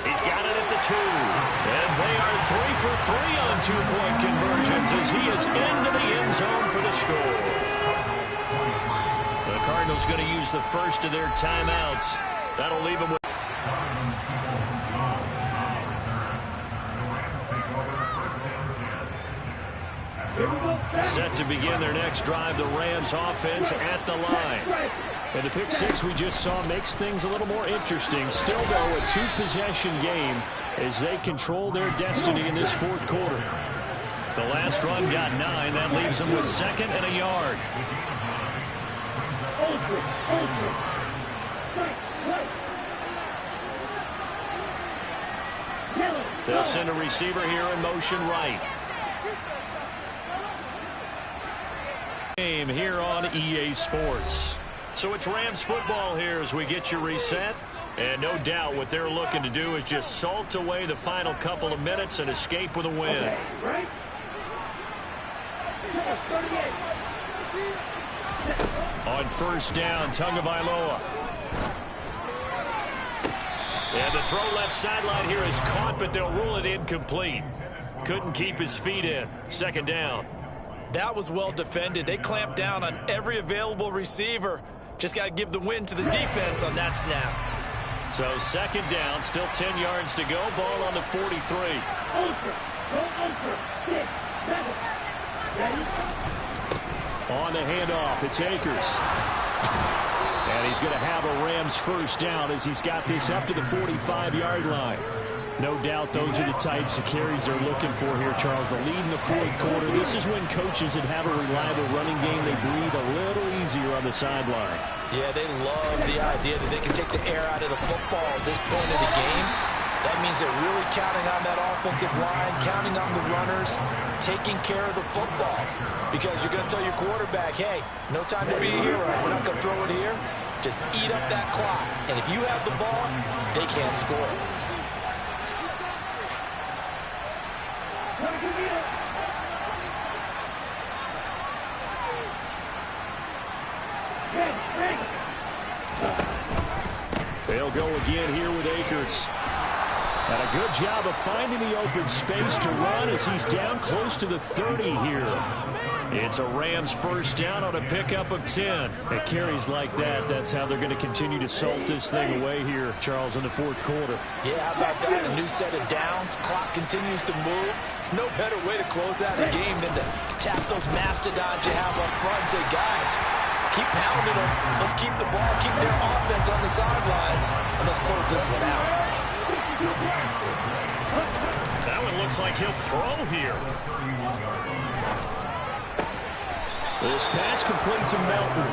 He's got it at the 2. And they are 3 for 3 on 2-point conversions as he is into the end zone for the score. The Cardinals going to use the first of their timeouts. That'll leave them with... Set to begin their next drive, the Rams offense at the line. And the pick six we just saw makes things a little more interesting. Still, though, a 2-possession game as they control their destiny in this fourth quarter. The last run got 9. That leaves them with 2nd and a yard. They'll send a receiver here in motion right. Game here on EA Sports. So it's Rams football here as we get you reset. And no doubt what they're looking to do is just salt away the final couple of minutes and escape with a win. Okay, right? On first down, Tagovailoa. And the throw left sideline here is caught, but they'll rule it incomplete. Couldn't keep his feet in. 2nd down. That was well defended. They clamped down on every available receiver. Just got to give the win to the defense on that snap. So 2nd down, still 10 yards to go. Ball on the 43. On the handoff, it's Akers. And he's going to have a Rams first down as he's got this up to the 45-yard line. No doubt those are the types of carries they're looking for here, Charles. The lead in the fourth quarter. This is when coaches that have a reliable running game, they breathe a little easier on the sideline. Yeah, they love the idea that they can take the air out of the football at this point in the game. That means they're really counting on that offensive line, counting on the runners, taking care of the football. Because you're going to tell your quarterback, hey, no time to be a hero. We're not going to throw it here. Just eat up that clock. And if you have the ball, they can't score. They'll go again here with Akers. And a good job of finding the open space to run as he's down close to the 30 here. It's a Rams first down on a pickup of 10. At carries like that, that's how they're going to continue to salt this thing away here, Charles, in the fourth quarter. Yeah, how about that? A new set of downs. Clock continues to move. No better way to close out a game than to tap those mastodons you have up front and say, guys, keep pounding them. Let's keep the ball, keep their offense on the sidelines, and let's close this one out. That one looks like he'll throw here. This pass complete to Melton.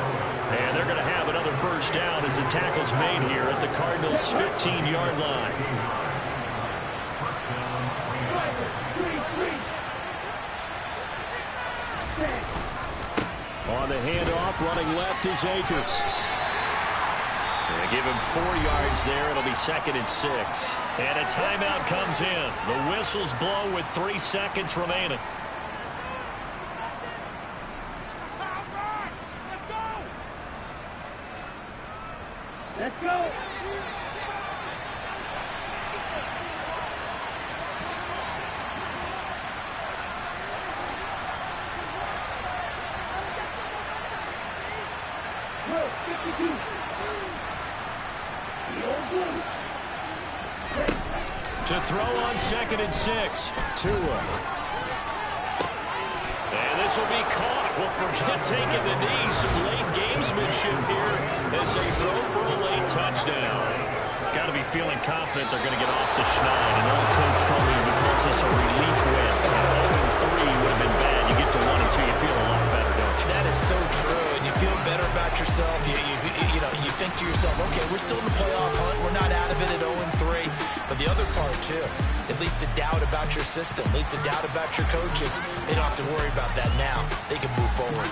And they're going to have another first down as the tackle's made here at the Cardinals' 15-yard line. On the handoff, running left is Akers. They give him 4 yards there. It'll be 2nd and 6. And a timeout comes in. The whistles blow with 3 seconds remaining. Let's go. To throw on 2nd and 6. Tua. And this will be caught. Well, forget taking the knee. Some late gamesmanship here as they throw for a late touchdown. Got to be feeling confident they're going to get off the schneid. An old coach told me he calls this a relief win. 0-3 would have been bad. You get to 1 and 2, you feel a lot better, don't you? That is so true, and you feel better about yourself. You think to yourself, okay, we're still in the playoff hunt. We're not out of it at 0-3. But the other part, too, it leads to doubt about your system, leads to doubt about your coaches. They don't have to worry about that now. They can move forward.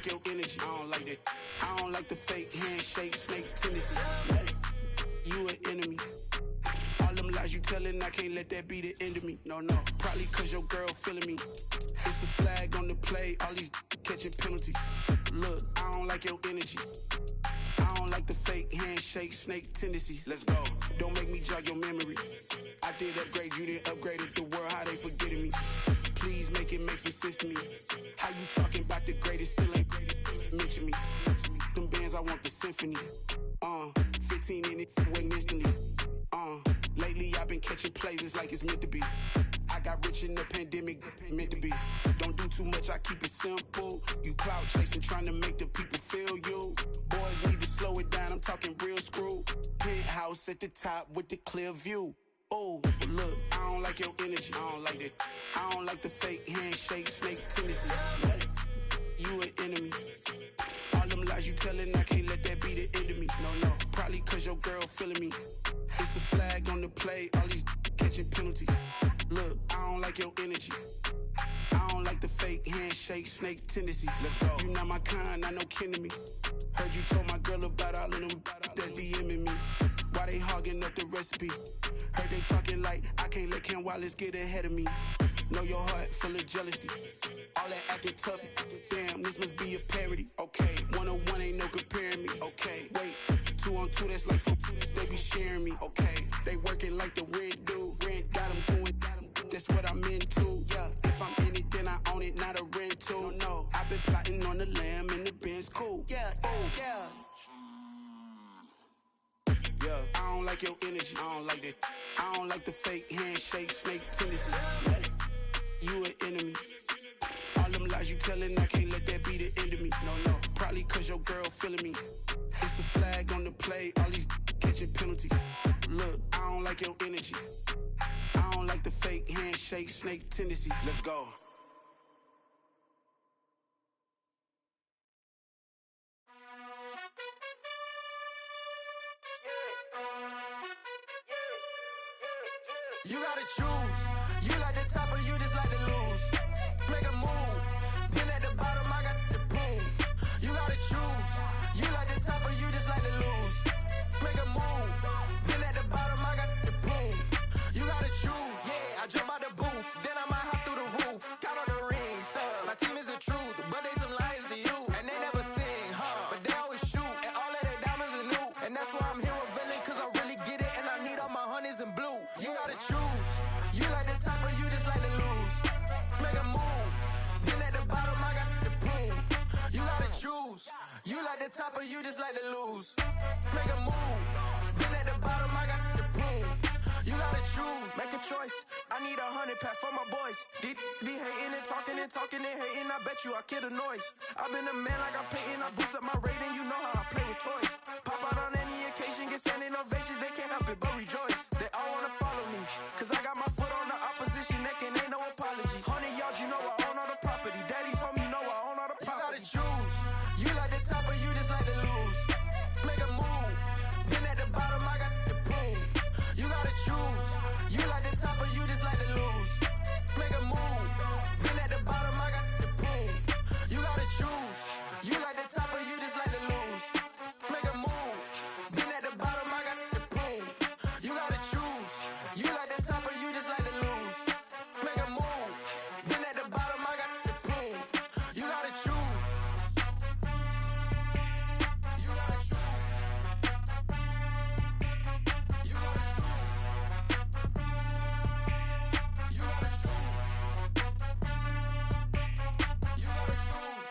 Your energy, I don't like that. I don't like the fake handshake, snake tendency. You an enemy. All them lies you telling, I can't let that be the end of me. No, probably cause your girl feeling me. It's a flag on the play, all these catching penalties. Look, I don't like your energy. I don't like the fake handshake, snake tendency. Let's go. Don't make me jog your memory. I did upgrade, you didn't upgrade it. The world, how they forgetting me. Please make it make some sense to me. How you talking about the greatest, still ain't greatest, mention me. Them bands, I want the symphony. 15 in it, went instantly. Lately I've been catching plays, it's like it's meant to be. I got rich in the pandemic, meant to be. Don't do too much, I keep it simple. You cloud chasing, trying to make the people feel you. Boys need to slow it down, I'm talking real screw. Penthouse at the top with the clear view. Oh, look, I don't like your energy. I don't like that. I don't like the fake handshake, snake tendency. You an enemy. All them lies you telling, I can't let that be the end of me. No, probably cause your girl feeling me. It's a flag on the play, all these catching penalties. Look, I don't like your energy. I don't like the fake handshake, snake tendency. Let's go. You not my kind, I know kin to me. Heard you told my girl about all of them that's DMing me. Why they hogging up the recipe? Heard they talking like I can't let Ken Wallace get ahead of me. Know your heart full of jealousy. All that acting tough, damn, this must be a parody. Okay, 1-on-1 ain't no comparing me. Okay, wait, 2-on-2, that's like 4, they be sharing me. Okay, they working like the rent do. Rent got them going, that's what I'm into. Yeah, if I'm in it, then I own it, not a rental. No, I've been plotting on the lamb and the Benz cool. Yeah, oh, yeah. Yeah, I don't like your energy. I don't like that. I don't like the fake handshake, snake tendency. You an enemy. All them lies you telling, I can't let that be the end of me. No, probably cause your girl feeling me. It's a flag on the play, all these catching penalties. Look, I don't like your energy. I don't like the fake handshake, snake tendency. Let's go. You gotta choose. You like the top or you just like to lose. Make a move. Been at the bottom, I got the proof. You gotta choose. You like the top or you just like to lose. Make a move. Been at the bottom, I got the proof. You gotta choose. Yeah, I jump out the booth. Then I might hop through the roof. Count on the rings. My team is the truth, but they some liars to you. And they never sing, huh? But they always shoot. And You like the top or you just like to lose? Make a move. Been at the bottom, I got the prove. You gotta choose. Make a choice. I need 100 pack for my boys. Deep be hating and talking and hating. I bet you I kill the noise. I've been a man like I'm painting. I boost up my rating. You know how I play with toys. Pop out on any occasion, get standing ovations. They can't help it but rejoice. They all wanna follow me, cause I got my foot on the opposition neck and ain't no apologies. 100 yards, you know I own all the property. Daddy's home, you know I own all the property. You gotta choose. You like the top or you just like to lose? Make a move. Been at the bottom, I got the proof. You gotta choose. You like the top or you just like to lose? Make a move. Been at the bottom, I got the proof. You gotta choose. You like the top or you just like to lose? Make a move. Been at the bottom, I got the proof. You gotta choose. You like the top or you just like to lose? Make a move. Been at the bottom, I got the proof. You gotta choose. You gotta choose. You gotta choose. You gotta choose. You gotta choose.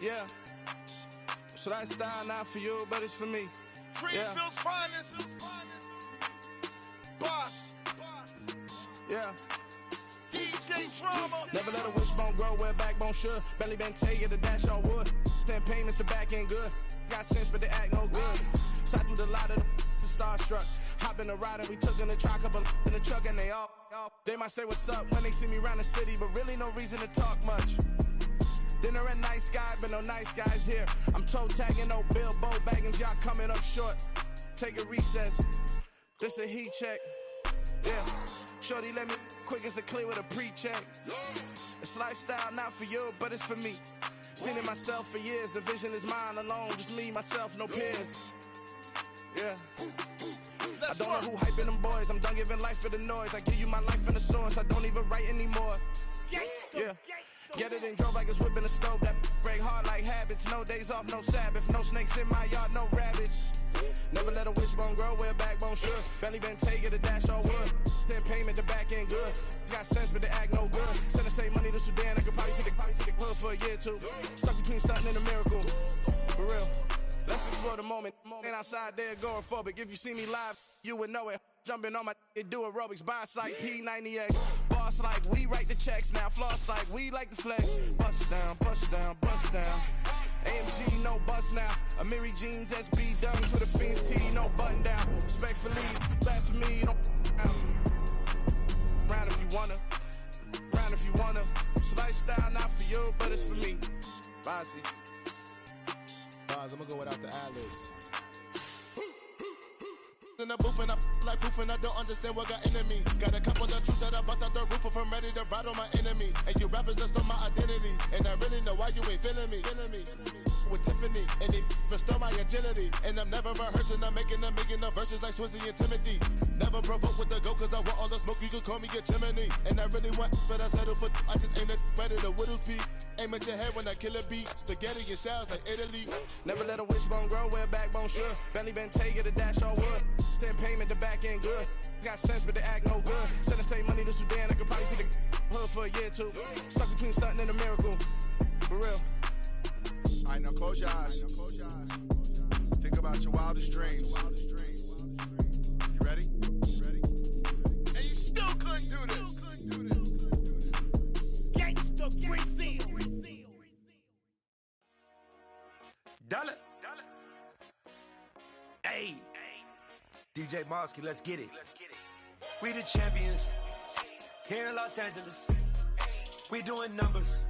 Yeah. So that style not for you, but it's for me. Greenfield's finest. Boss. Yeah. DJ Drama. Never let a wishbone grow where a backbone should. Belly been taking the dash on wood. 10 payments, the back ain't good. Got sense, but they act no good. So I threw the lot of the starstruck. Hop in the ride and we took in the truck, couple in the truck and they all. They might say what's up when they see me around the city, but really no reason to talk much. Dinner at Nice Guy, but no nice guys here. I'm toe tagging, no Bilbo baggins, y'all coming up short. Take a recess. This a heat check. Yeah. Shorty let me quick as a clear with a pre-check. It's lifestyle not for you, but it's for me. Seen it myself for years. The vision is mine alone. Just me, myself, no peers. Yeah. I don't know who hyping them boys. I'm done giving life for the noise. I give you my life in the source. I don't even write anymore. Yeah. Get it and drove like it's whipping a stove. That break hard like habits. No days off, no Sabbath. No snakes in my yard, no rabbits. Never let a wishbone grow where a backbone should. Belly been taking the dash on wood. 10 payment, the back ain't good. Got sense, but they act no good. Send the same money to Sudan. I could probably take the hood for a year or two. Stuck between stunting and a miracle. For real. Let's explore the moment. Ain't outside there agoraphobic. If you see me live, you would know it. Jumping on my do aerobics, boss like P90X. Boss like we write the checks now. Floss like we like the flex. Bust down, bust down, bust down. AMG, no bust now. Amiri jeans, SB dummies with a Fiends T, no button down. Respectfully, that's for me, you don't round if you wanna. Round if you wanna. So lifestyle not for you, but it's for me. Bossy. I'm gonna go without the ad-libs. In the booth and I like poof and I don't understand what got into me. Got a couple of troops that I bust out the roof if I'm ready to ride on my enemy. And you rappers just stole my identity, and I really know why you ain't feeling me. With Tiffany, and they restore my agility. And I'm never rehearsing, I'm making a million of verses like Swizzy and Timothy. Never provoke with the go, cause I want all the smoke, you can call me a chimney. And I really want, but I settle for, I just aim it better than Whittles Peak. Aim at your head when I kill a beat. Spaghetti and shells like Italy. Never let a wishbone grow where a backbone should. Belly been taking the dash on wood. 10 payment, the back ain't good. Got sense, but they act no good. Send the same money to Sudan, I could probably take the hood for a year or two. Stuck between stunting and a miracle. For real. Alright, now close your eyes. Think about your wildest dreams. You ready? And you still couldn't do this. Gangsta Brazil. Dollar. Hey. DJ Mosky, let's get it. We the champions here in Los Angeles. We doing numbers.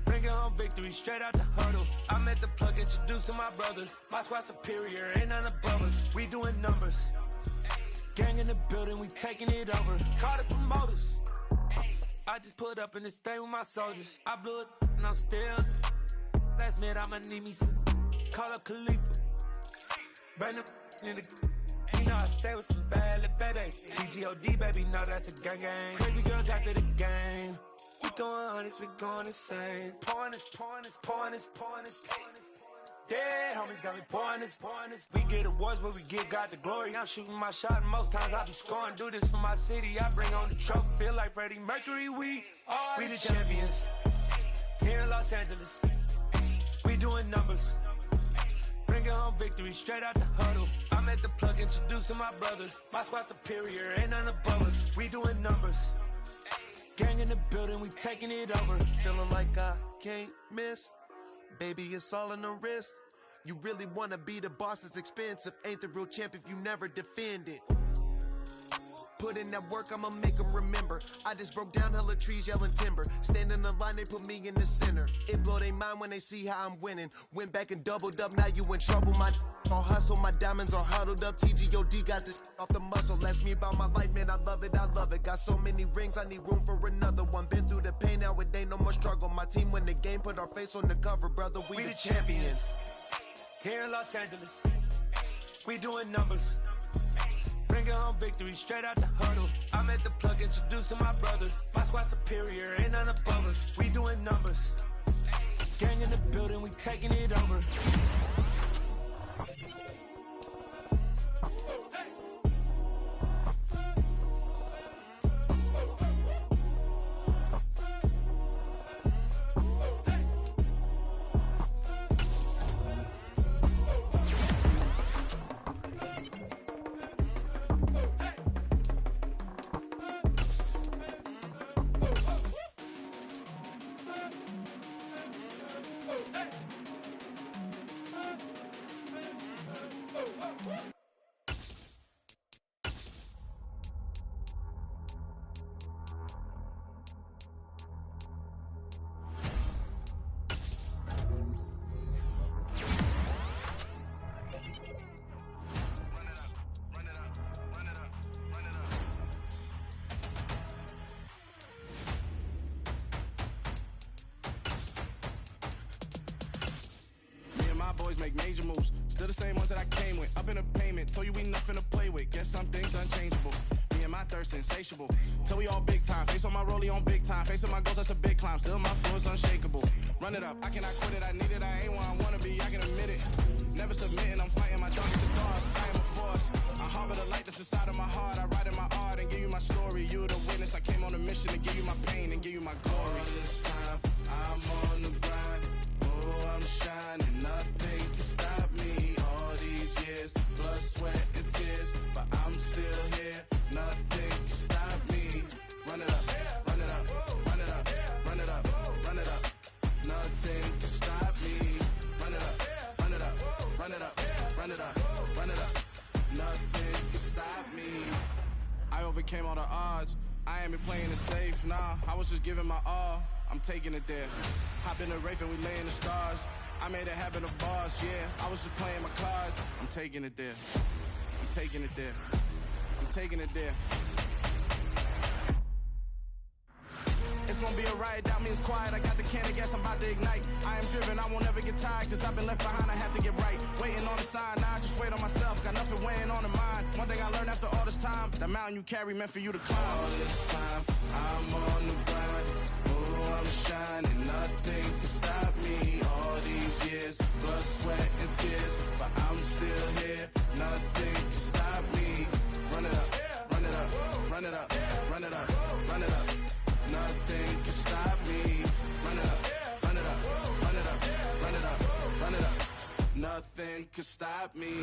Bringing home victory straight out the huddle. I met the plug, introduced to my brother. My squad superior, ain't none above us. We doing numbers. Gang in the building, we taking it over. Call the promoters. I just put up in this thing with my soldiers. I blew it and I'm still. Last minute I'ma need me some. Call up Khalifa. Bring the in the. You know I stay with some bad little baby. TGOD baby, know that's a gang gang. Crazy girls after the game. We throwing hundreds, we going insane. Pouring this. Dead homies got me pouring this. We get awards, but we give God the glory. I'm shooting my shot, and most times I be scoring. Do this for my city, I bring on the trophy. Feel like Freddie Mercury, we the champions. Here in Los Angeles, we doing numbers. Bringing home victory straight out the huddle. I'm at the plug, introduced to my brothers. My squad superior, ain't none above us. We doing numbers. Gang in the building, we taking it over. Feeling like I can't miss. Baby, it's all in the wrist. You really wanna be the boss, it's expensive. Ain't the real champ if you never defend it. Put in that work, I'ma make them remember. I just broke down hella trees, yelling timber. Stand in the line, they put me in the center. It blow their mind when they see how I'm winning. Went back and doubled up, now you in trouble. My all hustle, my diamonds are huddled up. TGOD got this off the muscle. That's me about my life, man, I love it. Got so many rings, I need room for another one. Been through the pain, now it ain't no more struggle. My team win the game, put our face on the cover, brother. We the champions. Here in Los Angeles, we doing numbers. Bringing home victory straight out the huddle. I'm at the plug, introduced to my brothers. My squad superior, ain't none above us. We doing numbers. Gang in the building, we taking it over. Boys make major moves, still the same ones that I came with. Up in a payment, told you we nothing to play with. Guess some things unchangeable. Me and my thirst insatiable. Till we all big time. Face on my rollie on big time. Facing my goals, that's a big climb. Still my flow is unshakable. Run it up, I cannot quit it. I need it, I ain't where I wanna be, I can admit it. Never submitting, I'm fighting my darkest of thoughts. I am a force. I harbor the light that's inside of my heart. I write in my art and give you my story. You the witness. I came on a mission to give you my pain and give you my glory. All this time, I'm on the grind. Oh, I'm shining, nothing can stop me. All these years, blood, sweat, and tears, but I'm still here. Nothing can stop me. Run it up, run it up, run it up, run it up, run it up. Nothing can stop me. Run it up, run it up, run it up, run it up, run it up. Nothing can stop me. I overcame all the odds. I ain't been playing it safe, nah. I was just giving my all. I'm taking it there. Hop in the Wraith and we lay in the stars. I made it happen to boss, yeah. I was just playing my cards. I'm taking it there. I'm taking it there. I'm taking it there. It's gonna be a riot, doubt me it's quiet. I got the can of gas, I'm about to ignite. I am driven, I won't ever get tired, cause I've been left behind, I have to get right. Waiting on the sign, now I just wait on myself. Got nothing weighing on the mind. One thing I learned after all this time, the mountain you carry meant for you to climb. All this time, I'm on the grind. Oh, I'm shining, nothing can stop me. All these years, blood, sweat, and tears, but I'm still here. Nothing can stop me. Run it up, run it up, run it up, run it up, run it up. Nothing can stop me. Run it up, run it up, run it up, run it up, run it up. Nothing can stop me.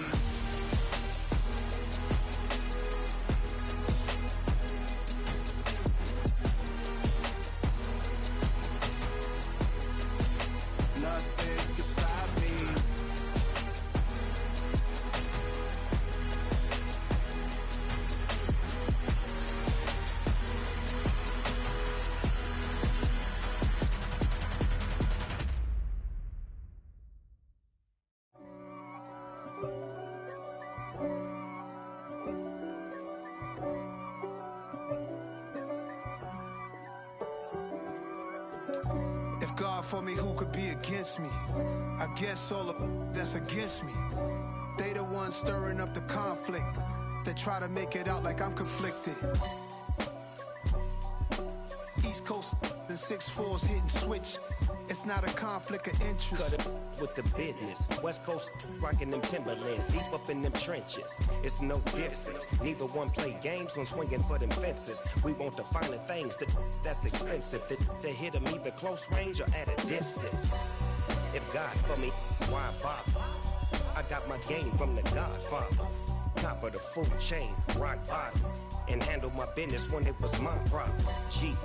Nothing can stop me. God for me, who could be against me? I guess all of that's against me. They the ones stirring up the conflict. They try to make it out like I'm conflicted. East Coast and 6'4's hitting switch. It's not a conflict of interest. Cut it with the business. West Coast rocking them Timberlands, deep up in them trenches. It's no difference. Neither one play games when swinging for them fences. We want the finer things that's expensive. They hit them either close range or at a distance. If God for me, why bother? I got my game from the Godfather. Top of the food chain, rock bottom. And handle my business when it was my problem. G